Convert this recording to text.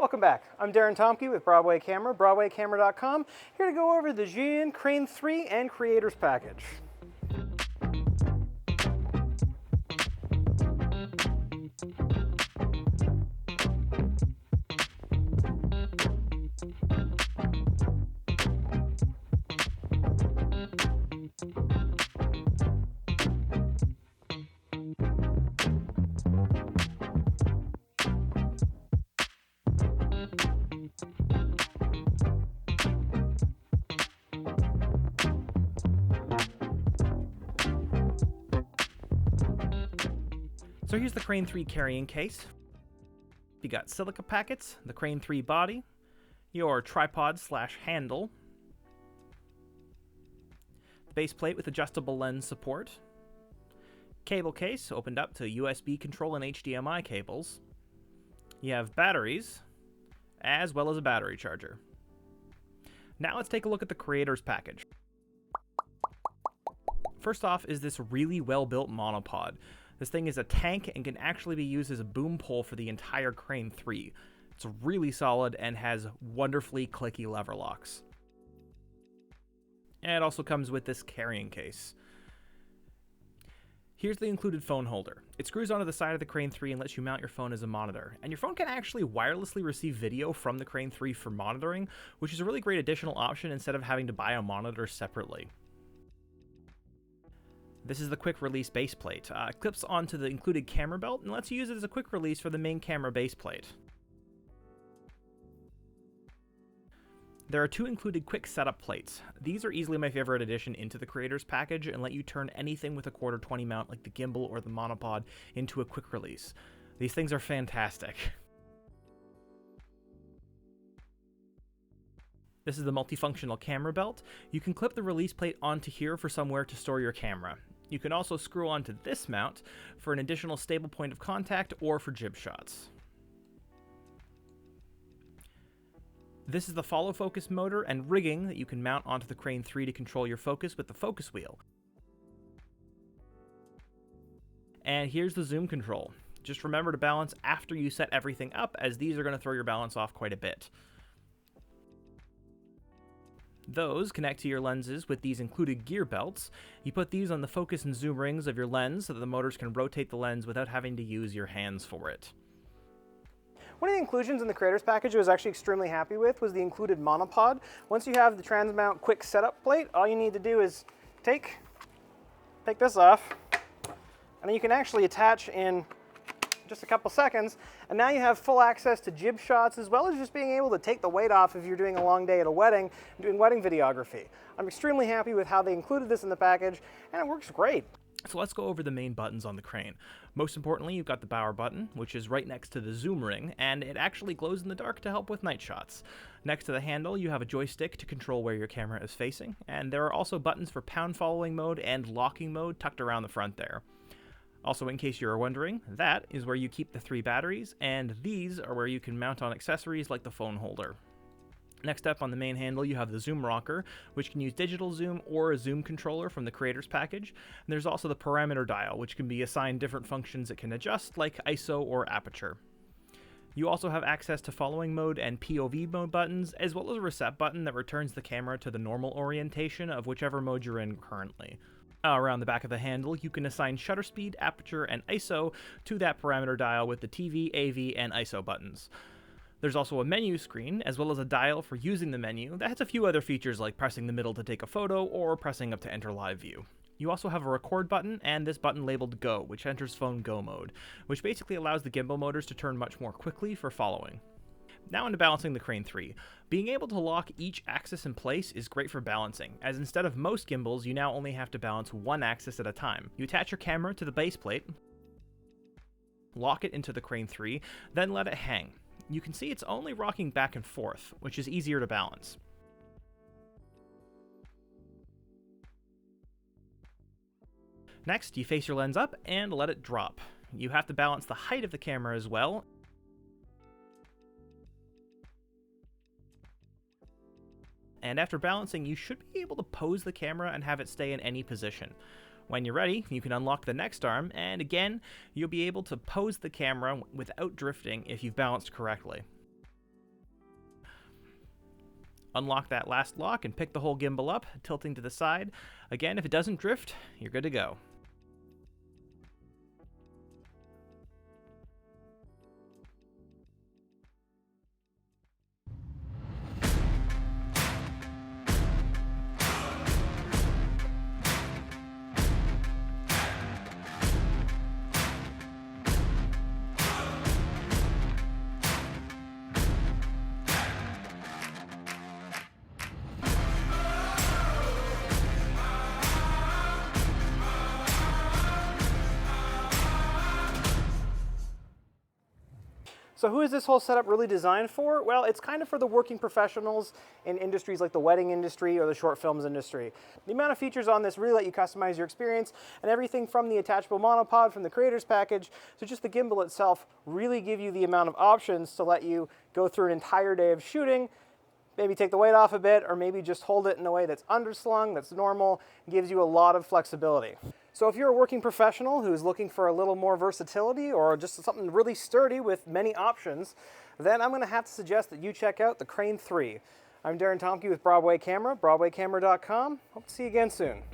Welcome back. I'm Darren Tomke with Broadway Camera, BroadwayCamera.com, here to go over the Zhiyun Crane 3 and Creators Package. So here's the Crane 3 carrying case. You got Silica Packets, the Crane 3 body, your tripod/handle, the base plate with adjustable lens support, cable case opened up to USB control and HDMI cables. You have batteries, as well as a battery charger. Now let's take a look at the Creators Package. First off is this really well-built monopod. This thing is a tank and can actually be used as a boom pole for the entire Crane 3. It's really solid and has wonderfully clicky lever locks. And it also comes with this carrying case. Here's the included phone holder. It screws onto the side of the Crane 3 and lets you mount your phone as a monitor. And your phone can actually wirelessly receive video from the Crane 3 for monitoring, which is a really great additional option instead of having to buy a monitor separately. This is the quick release base plate. It clips onto the included camera belt and lets you use it as a quick release for the main camera base plate. There are two included quick setup plates. These are easily my favorite addition into the Creators Package and let you turn anything with a 1/4-20 mount like the gimbal or the monopod into a quick release. These things are fantastic. This is the multifunctional camera belt. You can clip the release plate onto here for somewhere to store your camera. You can also screw onto this mount for an additional stable point of contact or for jib shots. This is the follow focus motor and rigging that you can mount onto the Crane 3 to control your focus with the focus wheel. And here's the zoom control. Just remember to balance after you set everything up, as these are going to throw your balance off quite a bit. Those connect to your lenses with these included gear belts. You put these on the focus and zoom rings of your lens so that the motors can rotate the lens without having to use your hands for it. One of the inclusions in the Creators Package I was actually extremely happy with was the included monopod. Once you have the trans-mount quick setup plate, all you need to do is take this off, and then you can actually attach in just a couple seconds, and now you have full access to jib shots as well as just being able to take the weight off if you're doing a long day at a wedding and doing wedding videography. I'm extremely happy with how they included this in the package, and it works great. So let's go over the main buttons on the Crane. Most importantly, you've got the power button, which is right next to the zoom ring, and it actually glows in the dark to help with night shots. Next to the handle, you have a joystick to control where your camera is facing, and there are also buttons for pound following mode and locking mode tucked around the front there. Also, in case you're wondering, that is where you keep the 3 batteries, and these are where you can mount on accessories like the phone holder. Next up on the main handle, you have the zoom rocker, which can use digital zoom or a zoom controller from the Creators Package. And there's also the parameter dial, which can be assigned different functions it can adjust, like ISO or aperture. You also have access to following mode and POV mode buttons, as well as a reset button that returns the camera to the normal orientation of whichever mode you're in currently. Around the back of the handle, you can assign shutter speed, aperture, and ISO to that parameter dial with the TV, AV, and ISO buttons. There's also a menu screen, as well as a dial for using the menu that has a few other features like pressing the middle to take a photo or pressing up to enter live view. You also have a record button and this button labeled Go, which enters phone Go mode, which basically allows the gimbal motors to turn much more quickly for following. Now into balancing the Crane 3. Being able to lock each axis in place is great for balancing, as instead of most gimbals, you now only have to balance one axis at a time. You attach your camera to the base plate, lock it into the Crane 3, then let it hang. You can see it's only rocking back and forth, which is easier to balance. Next, you face your lens up and let it drop. You have to balance the height of the camera as well. And after balancing, you should be able to pose the camera and have it stay in any position. When you're ready, you can unlock the next arm, and again, you'll be able to pose the camera without drifting if you've balanced correctly. Unlock that last lock and pick the whole gimbal up, tilting to the side. Again, if it doesn't drift, you're good to go. So who is this whole setup really designed for? Well, it's kind of for the working professionals in industries like the wedding industry or the short films industry. The amount of features on this really let you customize your experience, and everything from the attachable monopod, from the creator's package, to just the gimbal itself really give you the amount of options to let you go through an entire day of shooting, maybe take the weight off a bit, or maybe just hold it in a way that's underslung, that's normal, gives you a lot of flexibility. So if you're a working professional who's looking for a little more versatility or just something really sturdy with many options, then I'm going to have to suggest that you check out the Crane 3. I'm Darren Tomke with Broadway Camera, BroadwayCamera.com. Hope to see you again soon.